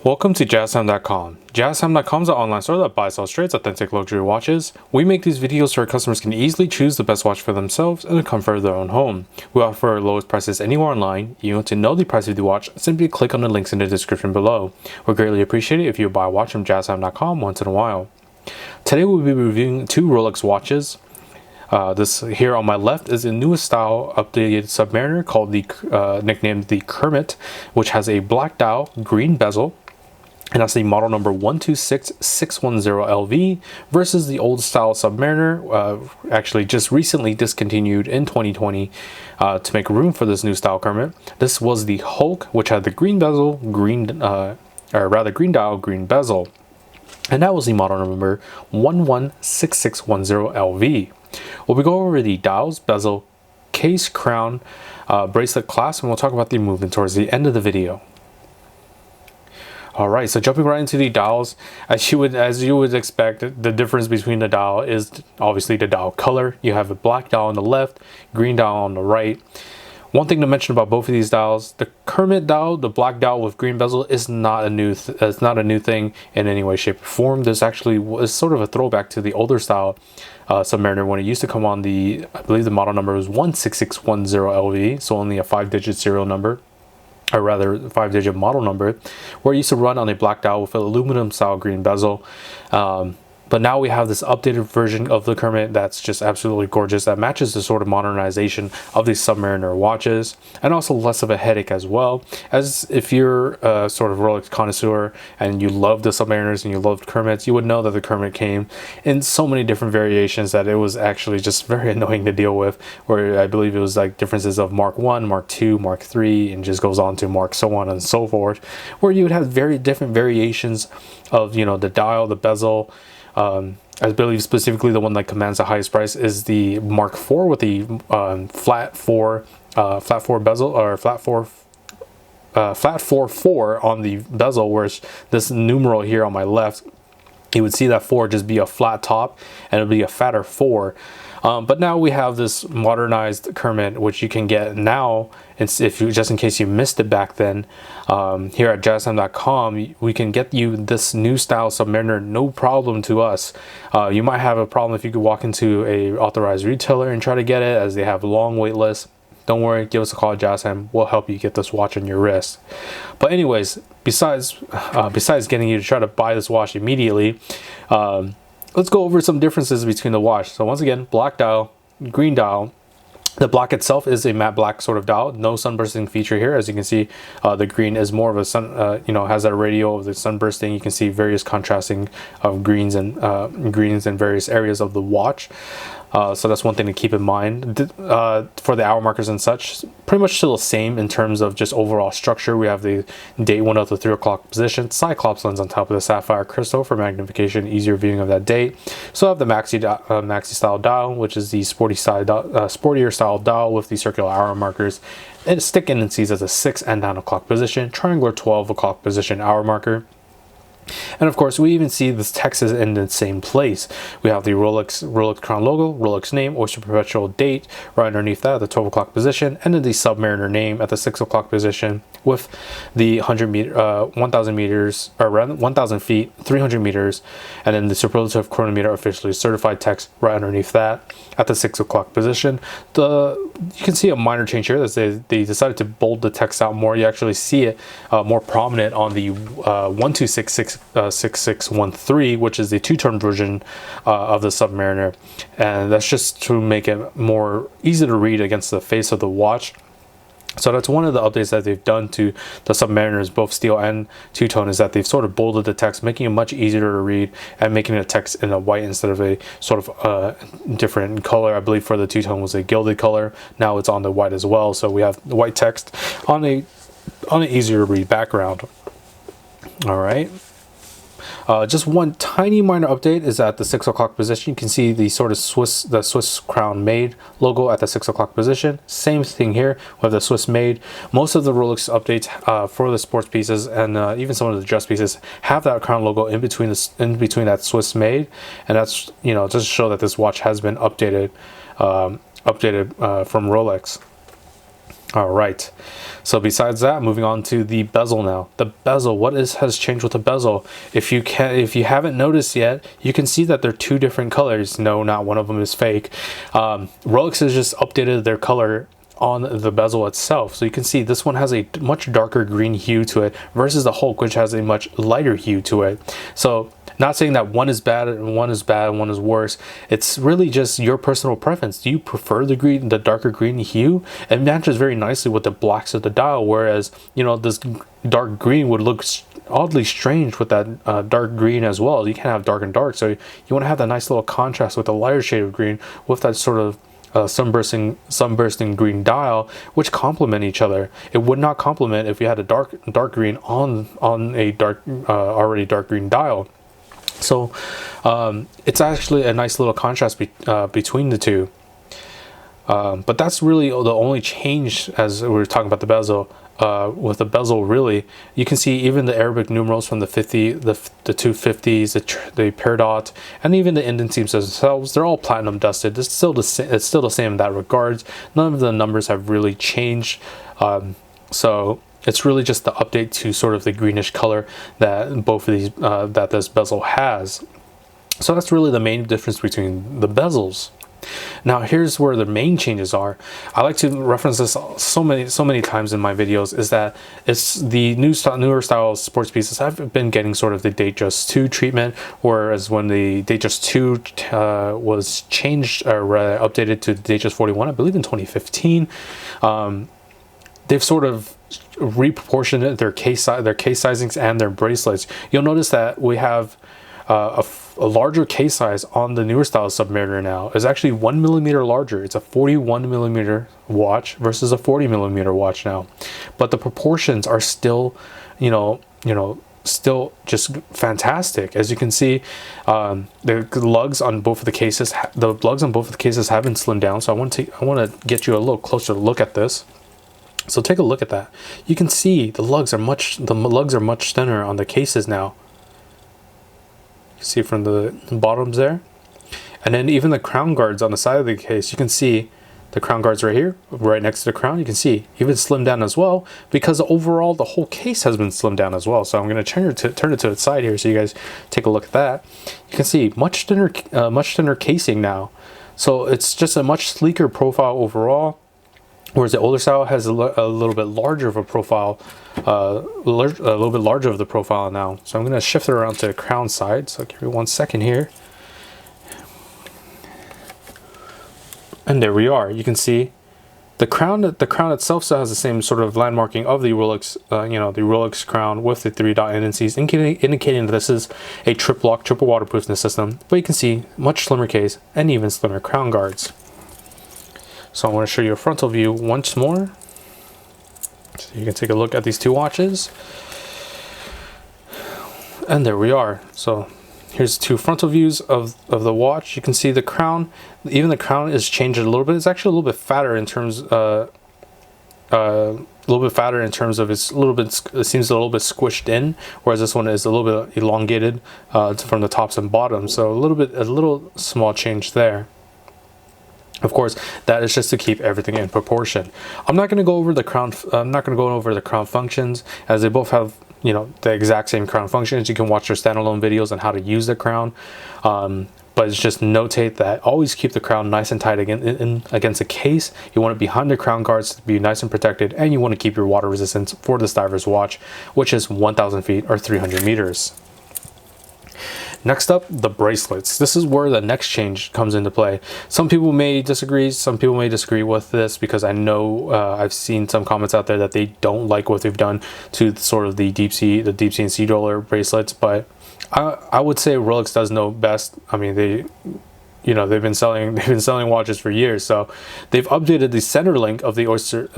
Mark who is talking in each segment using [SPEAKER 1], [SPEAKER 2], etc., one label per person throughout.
[SPEAKER 1] Welcome to jazztime.com. Jazztime.com is an online store that buys, sells, trades authentic luxury watches. We make these videos so our customers can easily choose the best watch for themselves in the comfort of their own home. We offer our lowest prices anywhere online. You want to know the price of the watch, simply click on the links in the description below. We greatly appreciate it if you buy a watch from jazztime.com once in a while. Today we'll be reviewing two Rolex watches. This here on my left is a newest style updated Submariner called nicknamed the Kermit, which has a black dial, green bezel, and that's the model number 126610LV versus the old style Submariner, actually just recently discontinued in 2020 to make room for this new style Kermit. This was the Hulk, which had the green bezel, green dial, green bezel, and that was the model number 116610LV. We'll go over the dials, bezel, case, crown, bracelet, clasp, and we'll talk about the movement towards the end of the video. Alright, so jumping right into the dials, as you would expect, the difference between the dial is obviously the dial color. You have a black dial on the left, green dial on the right. One thing to mention about both of these dials, the Kermit dial, the black dial with green bezel, is not a new thing in any way, shape, or form. This actually was sort of a throwback to the older style Submariner when it used to come on I believe the model number was 16610LV, so only a 5-digit serial number, or rather 5-digit model number, where it used to run on a black dial with an aluminum style green bezel. But now we have this updated version of the Kermit that's just absolutely gorgeous, that matches the sort of modernization of these Submariner watches, and also less of a headache as well. As if you're a sort of Rolex connoisseur and you love the Submariners and you loved Kermits, you would know that the Kermit came in so many different variations that it was actually just very annoying to deal with, where I believe it was like differences of Mark 1, Mark 2, Mark 3, and just goes on to Mark so on and so forth, where you would have very different variations of, you know, the dial, the bezel. I believe specifically the one that commands the highest price is the Mark IV with the flat four bezel, or flat 4 on the bezel, whereas this numeral here on my left, you would see that 4 just be a flat top and it'll be a fatter 4. But now we have this modernized Kermit, which you can get now. If you, just in case you missed it back then, here at jazztime.com, we can get you this new style Submariner, no problem to us. You might have a problem if you could walk into a authorized retailer and try to get it, as they have long wait lists. Don't worry, give us a call at Jazztime. We'll help you get this watch on your wrist. But anyways, besides getting you to try to buy this watch immediately, let's go over some differences between the watch. So once again, black dial, green dial. The black itself is a matte black sort of dial, no sunbursting feature here. As you can see, the green is more of a has that radial of the sunbursting. You can see various contrasting of greens in various areas of the watch. So that's one thing to keep in mind. For the hour markers and such, pretty much still the same in terms of just overall structure. We have the date 1 out to 3 o'clock position, Cyclops lens on top of the sapphire crystal for magnification, easier viewing of that date. So I have the maxi style dial, which is the sportier style dial with the circular hour markers, and stick indices as a 6 and 9 o'clock position, triangular 12 o'clock position hour marker. And of course, we even see this text is in the same place. We have the Rolex crown logo, Rolex name, Oyster perpetual date right underneath that at the 12 o'clock position, and then the Submariner name at the 6 o'clock position with the 1,000 meters, or around 1,000 feet, 300 meters, and then the superlative chronometer officially certified text right underneath that at the 6 o'clock position. You can see a minor change here. They decided to bold the text out more. You actually see it more prominent on the 126613, which is the two-tone version of the Submariner, and that's just to make it more easy to read against the face of the watch. So that's one of the updates that they've done to the Submariners, both steel and two-tone, is that they've sort of bolded the text, making it much easier to read and making the text in a white instead of a sort of different color. I believe for the two-tone was a gilded color. Now it's on the white as well. So we have the white text on an easier to read background. All right. Just one tiny minor update is at the 6 o'clock position. You can see the sort of Swiss Crown Made logo at the 6 o'clock position. Same thing here with the Swiss Made. Most of the Rolex updates for the sports pieces and even some of the dress pieces have that crown logo in between that Swiss Made, and that's, you know, just to show that this watch has been updated from Rolex. All right. So besides that, moving on to the bezel now. The bezel, has changed with the bezel? If you haven't noticed yet, you can see that they're two different colors. No, not one of them is fake. Rolex has just updated their color on the bezel itself. So you can see this one has a much darker green hue to it versus the Hulk, which has a much lighter hue to it. So not saying that one is bad and one is bad and one is worse. It's really just your personal preference. Do you prefer the darker green hue? It matches very nicely with the blacks of the dial, whereas, you know, this dark green would look oddly strange with that dark green as well. You can't have dark and dark, so you want to have that nice little contrast with a lighter shade of green with that sort of sunbursting green dial, which complement each other. It would not complement if you had a dark green on a already dark green dial. So it's actually a nice little contrast between the two. But that's really the only change, as we were talking about the bezel. With the bezel, really, you can see even the Arabic numerals from the 50, the 250s, the peridot, and even the indices themselves, they're all platinum dusted. It's still the same in that regards. None of the numbers have really changed. So it's really just the update to sort of the greenish color that both of these that this bezel has. So that's really the main difference between the bezels. Now here's where the main changes are. I like to reference this so many times in my videos, is that it's the newer style sports pieces have been getting sort of the Datejust 2 treatment, whereas when the Datejust 2 was changed or updated to the Datejust 41, I believe in 2015, they've sort of reproportioned their case sizings and their bracelets. You'll notice that we have a larger case size on the newer style Submariner now. Is actually 1 millimeter larger. It's a 41 millimeter watch versus a 40 millimeter watch now, but the proportions are still, still just fantastic. As you can see, the lugs on both of the cases, have been slimmed down. So I want to get you a little closer look at this. So take a look at that. You can see the lugs are much thinner on the cases now. You see from the bottoms there, and then even the crown guards on the side of the case, you can see the crown guards right here, right next to the crown. You can see even slimmed down as well, because overall the whole case has been slimmed down as well. So I'm going to turn it to its side here so you guys take a look at that. You can see much thinner casing now, so it's just a much sleeker profile overall. Whereas the older style has a little bit larger of a profile, a little bit larger of the profile now. So I'm going to shift it around to the crown side. So give me 1 second here. And there we are. You can see the crown itself still has the same sort of landmarking of the Rolex, the Rolex crown with the 3-dot indices, indicating that this is a triple waterproofness system. But you can see much slimmer case and even slimmer crown guards. So I want to show you a frontal view once more, so you can take a look at these two watches. And there we are. So here's two frontal views of the watch. You can see the crown, even the crown is changed a little bit. It's actually a little bit fatter in terms it seems a little bit squished in, whereas this one is a little bit elongated from the tops and bottoms. So a little small change there. Of course, that is just to keep everything in proportion. I'm not going to go over the crown. I'm not going to go over the crown functions, as they both have, the exact same crown functions. You can watch their standalone videos on how to use the crown. But it's just notate that always keep the crown nice and tight against the case. You want it behind the crown guards to be nice and protected, and you want to keep your water resistance for this diver's watch, which is 1,000 feet or 300 meters. Next up, the bracelets. This is where the next change comes into play. Some people may disagree. Some people may disagree with this, because I know I've seen some comments out there that they don't like what they've done to sort of the deep sea and sea roller bracelets. But I would say Rolex does know best. I mean, they've been selling watches for years, so they've updated the center link of the Oyster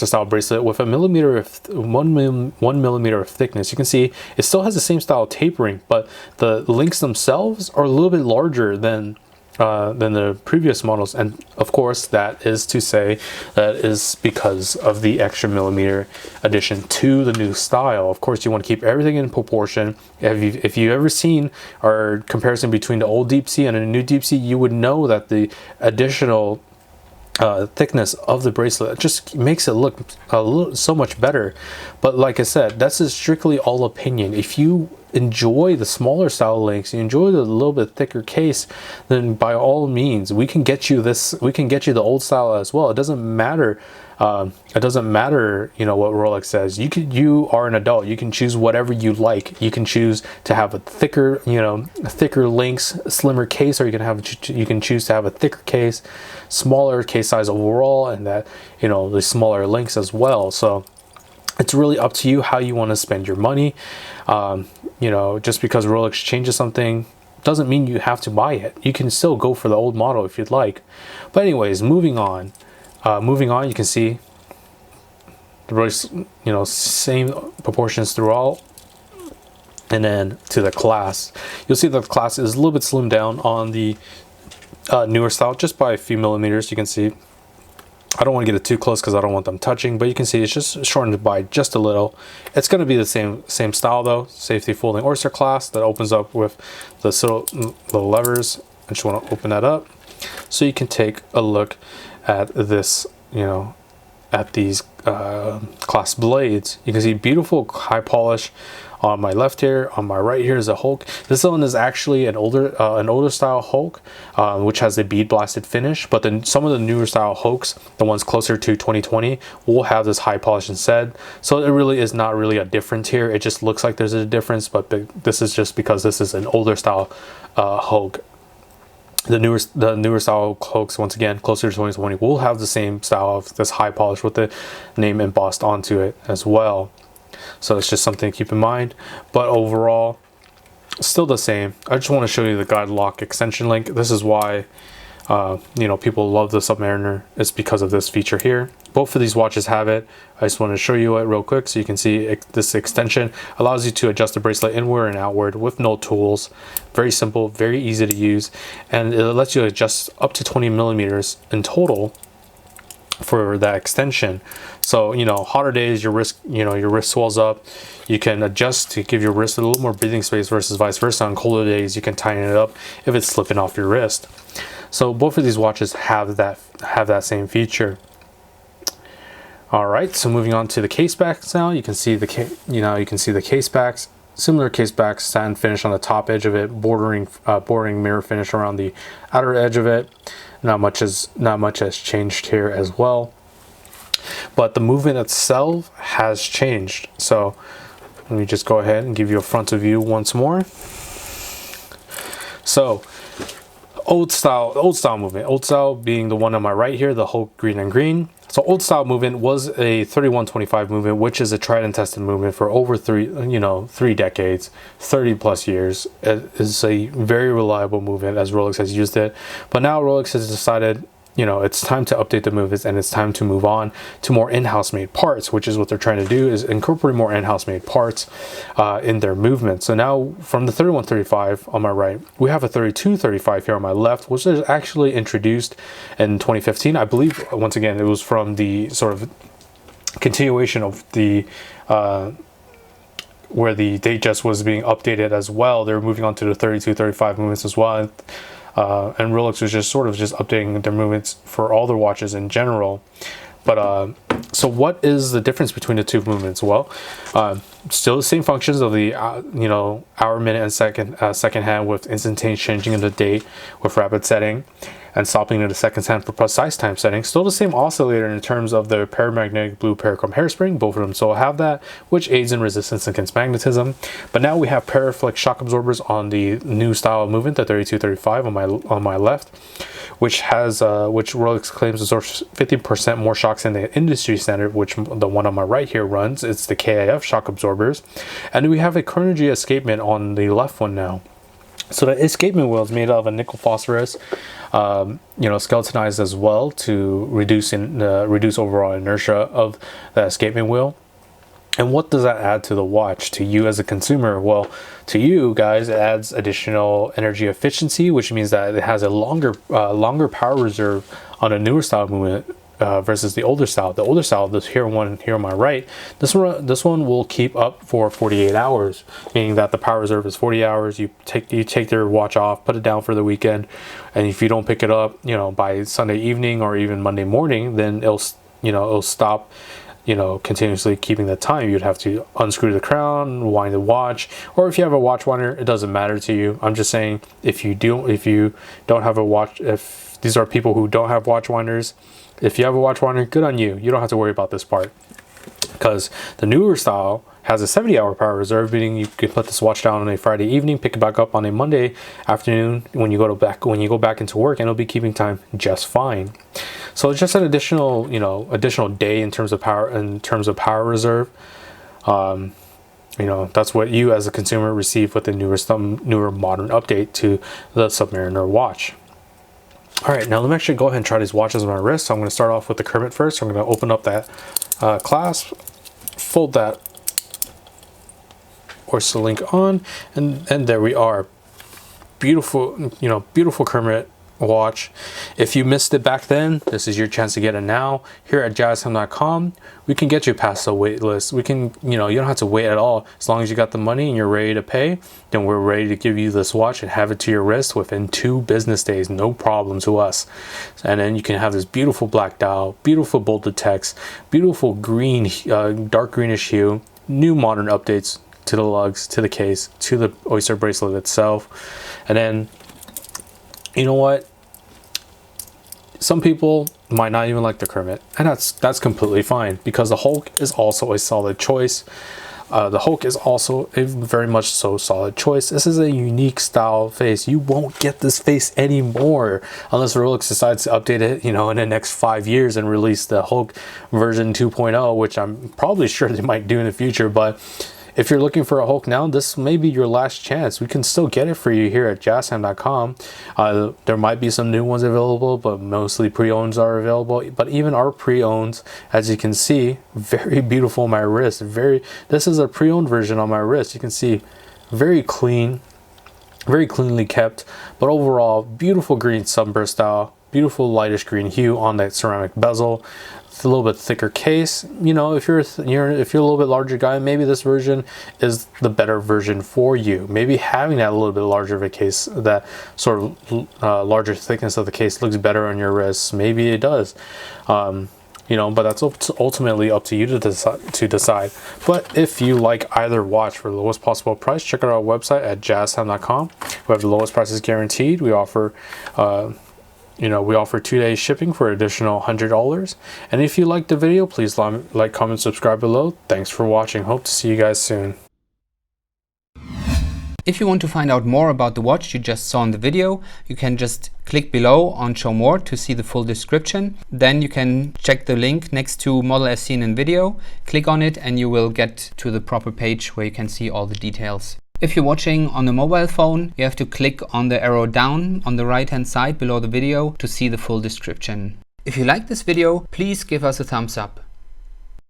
[SPEAKER 1] style bracelet with 1 millimeter of thickness. You can see it still has the same style of tapering, but the links themselves are a little bit larger than the previous models, and of course that is because of the extra millimeter addition to the new style. Of course, you want to keep everything in proportion. If you've ever seen our comparison between the old Deep Sea and a new Deep Sea, you would know that the additional thickness of the bracelet. It just makes it look so much better. But like I said, that's just strictly all opinion. If you enjoy the smaller style links, you enjoy the little bit thicker case, then by all means we can get you this, we can get you the old style as well. It doesn't matter. It doesn't matter, you know, what Rolex says. You are an adult. You can choose whatever you like. You can choose to have a thicker, you know, thicker links, slimmer case, or you can choose to have a thicker case, smaller case size overall, and that, you know, the smaller links as well. So it's really up to you how you want to spend your money. You know, just because Rolex changes something doesn't mean you have to buy it. You can still go for the old model if you'd like. But anyways, moving on, you can see the bracelet, you know, same proportions throughout. And then to the clasp, you'll see that the clasp is a little bit slimmed down on the newer style, just by a few millimeters. You can see, I don't want to get it too close because I don't want them touching, but you can see it's just shortened by just a little. It's going to be the same style though. Safety folding Oyster clasp that opens up with the little levers. I just want to open that up so you can take a look at this, you know, at these clasp blades. You can see beautiful high polish on my left here. On my right here is a Hulk. This one is actually an older style Hulk, which has a bead blasted finish. But then some of the newer style Hulks, the ones closer to 2020, will have this high polish instead. So it really is not really a difference here. It just looks like there's a difference, but this is just because this is an older style Hulk. The newer style Hulks, once again closer to 2020, will have the same style of this high polish with the name embossed onto it as well. So it's just something to keep in mind. But overall, still the same. I just want to show you the guide lock extension link. This is why you know, people love the Submariner. It's because of this feature here. Both of these watches have it. I just want to show you it real quick so you can see this extension allows you to adjust the bracelet inward and outward with no tools. Very simple, very easy to use, and it lets you adjust up to 20 millimeters in total for that extension. So, you know, hotter days, your wrist swells up. You can adjust to give your wrist a little more breathing space versus vice versa. On colder days, you can tighten it up if it's slipping off your wrist. So both of these watches have that same feature. All right, so moving on to the case backs now. You can see the case backs. Similar case backs, satin finish on the top edge of it, bordering mirror finish around the outer edge of it. Not much has changed here as well. But the movement itself has changed. So let me just go ahead and give you a frontal view once more. So old style movement. Old style being the one on my right here, the Hulk green and green. So old style movement was a 3125 movement, which is a tried and tested movement for over 3 decades, 30 plus years. It is a very reliable movement as Rolex has used it. But now Rolex has decided, you know, it's time to update the movements and it's time to move on to more in-house made parts, which is what they're trying to do, is incorporate more in-house made parts in their movement. So now from the 3135 on my right, we have a 3235 here on my left, which is actually introduced in 2015. I believe, once again, it was from the sort of continuation of the where the Datejust was being updated as well. They're moving on to the 3235 movements as well. And Rolex was just updating their movements for all their watches in general. But so what is the difference between the two movements? Well, still the same functions of the hour, minute, and second hand, with instantaneous changing of the date with rapid setting, and stopping in the second hand for precise time setting. Still the same oscillator in terms of the paramagnetic blue parachrome hairspring. Both of them still have that, which aids in resistance against magnetism. But now we have Paraflex shock absorbers on the new style of movement, the 3235 on my left, which Rolex claims absorbs 50% more shocks than the industry standard, which the one on my right here runs. It's the KIF shock absorbers. And we have a Chronergy escapement on the left one now. So the escapement wheel is made out of a nickel phosphorus, skeletonized as well to reduce overall inertia of the escapement wheel. And what does that add to the watch, to you as a consumer? Well, to you guys, it adds additional energy efficiency, which means that it has a longer power reserve on a newer style movement versus the older style. The older style, this one here on my right, this one will keep up for 48 hours, meaning that the power reserve is 40 hours. You take your watch off, put it down for the weekend, and if you don't pick it up, by Sunday evening or even Monday morning, then it'll stop continuously keeping the time. You'd have to unscrew the crown, wind the watch, or if you have a watch winder, it doesn't matter to you. I'm just saying, if you don't have a watch, if these are people who don't have watch winders, if you have a watch winder, good on you. You don't have to worry about this part, because the newer style has a 70-hour power reserve, meaning you can put this watch down on a Friday evening, pick it back up on a Monday afternoon when you go back into work, and it'll be keeping time just fine. So it's just an additional day in terms of power reserve. That's what you as a consumer receive with the newer modern update to the Submariner watch. All right, now let me actually go ahead and try these watches on my wrist. So I'm going to start off with the Kermit first. So I'm going to open up that clasp, fold that Oyster link on, and there we are. Beautiful, beautiful Kermit watch. If you missed it back then, this is your chance to get it now. Here at jazztime.com, we can get you past the wait list. We can, you don't have to wait at all. As long as you got the money and you're ready to pay, then we're ready to give you this watch and have it to your wrist within 2 business days. No problem to us. And then you can have this beautiful black dial, beautiful bolded text, beautiful green, dark greenish hue, new modern updates to the lugs, to the case, to the Oyster bracelet itself. And then, you know what? Some people might not even like the Kermit, and that's completely fine, because the Hulk is also a solid choice. The Hulk is also a very much so solid choice. This is a unique style face. You won't get this face anymore unless Rolex decides to update it, in the next 5 years and release the Hulk version 2.0, which I'm probably sure they might do in the future. But if you're looking for a Hulk now, this may be your last chance. We can still get it for you here at jazztime.com. There might be some new ones available, but mostly pre-owns are available. But even our pre-owns, as you can see, very beautiful on my wrist. This is a pre-owned version on my wrist. You can see very clean, very cleanly kept, but overall beautiful green sunburst style, beautiful lightish green hue on that ceramic bezel. A little bit thicker case. If you're a little bit larger guy, maybe this version is the better version for you. Maybe having that a little bit larger of a case, that sort of larger thickness of the case, looks better on your wrists. Maybe it does. But that's ultimately up to you to decide. But if you like either watch for the lowest possible price, check out our website at jazztime.com. We have the lowest prices guaranteed. We offer 2-day shipping for an additional $100. And if you liked the video, please like, comment, subscribe below. Thanks for watching. Hope to see you guys soon.
[SPEAKER 2] If you want to find out more about the watch you just saw in the video, you can just click below on Show More to see the full description. Then you can check the link next to model as seen in video, click on it, and you will get to the proper page where you can see all the details. If you're watching on a mobile phone, you have to click on the arrow down on the right hand side below the video to see the full description. If you like this video, please give us a thumbs up.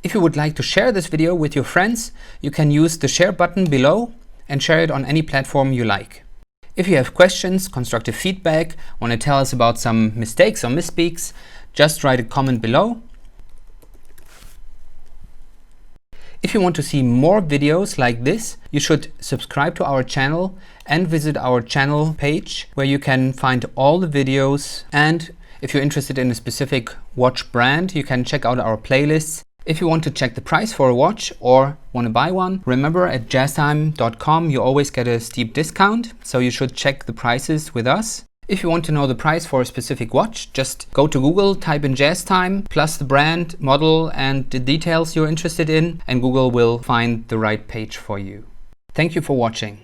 [SPEAKER 2] If you would like to share this video with your friends, you can use the share button below and share it on any platform you like. If you have questions, constructive feedback, want to tell us about some mistakes or misspeaks, just write a comment below. If you want to see more videos like this, you should subscribe to our channel and visit our channel page where you can find all the videos. And if you're interested in a specific watch brand, you can check out our playlists. If you want to check the price for a watch or want to buy one, remember at jazztime.com you always get a steep discount, so you should check the prices with us. If you want to know the price for a specific watch, just go to Google, type in JazzTime, plus the brand, model, and the details you're interested in, and Google will find the right page for you. Thank you for watching.